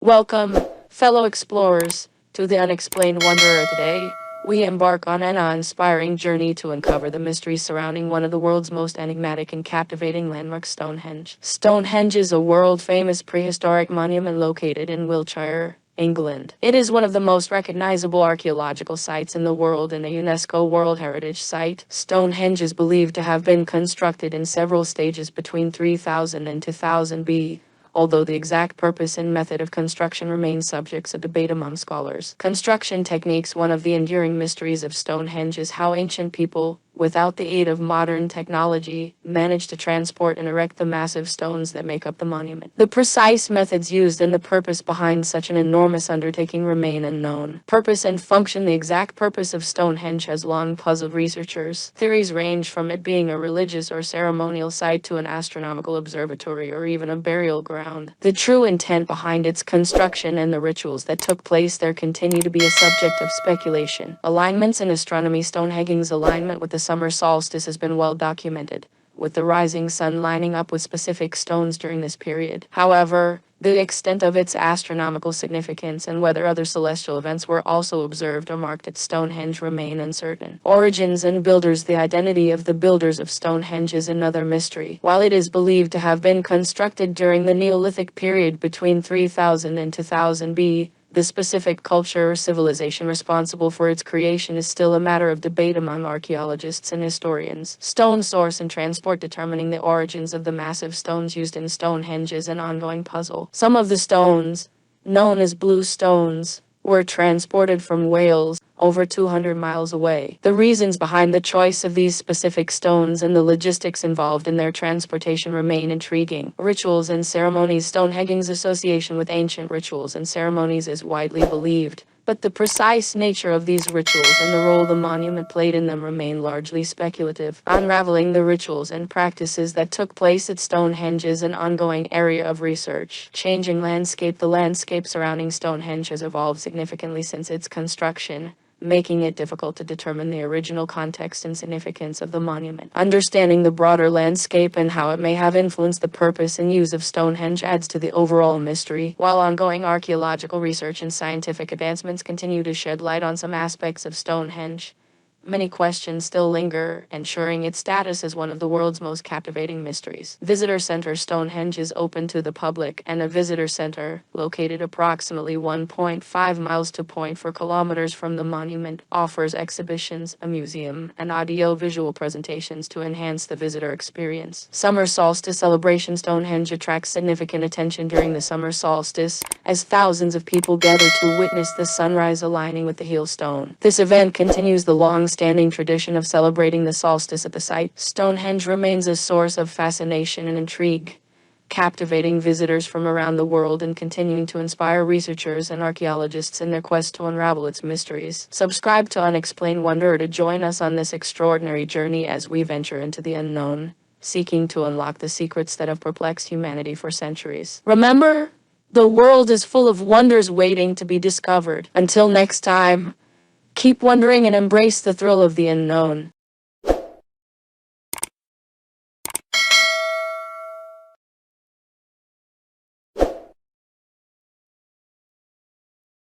Welcome, fellow explorers, to the Unexplained Wanderer. Today, we embark on an awe-inspiring journey to uncover the mysteries surrounding one of the world's most enigmatic and captivating landmarks, Stonehenge. Stonehenge is a world-famous prehistoric monument located in Wiltshire, England. It is one of the most recognizable archaeological sites in the world and a UNESCO World Heritage Site. Stonehenge is believed to have been constructed in several stages between 3000 and 2000 BC, although the exact purpose and method of construction remain subjects of debate among scholars. Construction techniques. One of the enduring mysteries of Stonehenge is how ancient people, without the aid of modern technology, managed to transport and erect the massive stones that make up the monument. The precise methods used and the purpose behind such an enormous undertaking remain unknown. Purpose and function. The exact purpose of Stonehenge has long puzzled researchers. Theories range from it being a religious or ceremonial site to an astronomical observatory or even a burial ground. The true intent behind its construction and the rituals that took place there continue to be a subject of speculation. Alignments in astronomy. Stonehenge's alignment with the summer solstice has been well documented, with the rising sun lining up with specific stones during this period. However, the extent of its astronomical significance and whether other celestial events were also observed or marked at Stonehenge remain uncertain. Origins and builders. The identity of the builders of Stonehenge is another mystery. While it is believed to have been constructed during the Neolithic period between 3000 and 2000 BC, the specific culture or civilization responsible for its creation is still a matter of debate among archaeologists and historians. Stone source and transport. Determining the origins of the massive stones used in Stonehenge is an ongoing puzzle. Some of the stones, known as blue stones, were transported from Wales, over 200 miles away. The reasons behind the choice of these specific stones and the logistics involved in their transportation remain intriguing. Rituals and ceremonies. Stonehenge's association with ancient rituals and ceremonies is widely believed, but the precise nature of these rituals and the role the monument played in them remain largely speculative. Unraveling the rituals and practices that took place at Stonehenge is an ongoing area of research. Changing landscape. The landscape surrounding Stonehenge has evolved significantly since its construction, making it difficult to determine the original context and significance of the monument. Understanding the broader landscape and how it may have influenced the purpose and use of Stonehenge adds to the overall mystery. While ongoing archaeological research and scientific advancements continue to shed light on some aspects of Stonehenge, many questions still linger, ensuring its status as one of the world's most captivating mysteries. Visitor Center. Stonehenge is open to the public, and a visitor center, located approximately 1.5 miles to 0.4 kilometers from the monument, offers exhibitions, a museum, and audio-visual presentations to enhance the visitor experience. Summer solstice celebration. Stonehenge attracts significant attention during the summer solstice, as thousands of people gather to witness the sunrise aligning with the heel stone. This event continues the long-standing tradition of celebrating the solstice at the site. Stonehenge remains a source of fascination and intrigue, captivating visitors from around the world and continuing to inspire researchers and archaeologists in their quest to unravel its mysteries. Subscribe to Unexplained Wanderer to join us on this extraordinary journey as we venture into the unknown, seeking to unlock the secrets that have perplexed humanity for centuries. Remember, the world is full of wonders waiting to be discovered. Until next time, keep wondering and embrace the thrill of the unknown.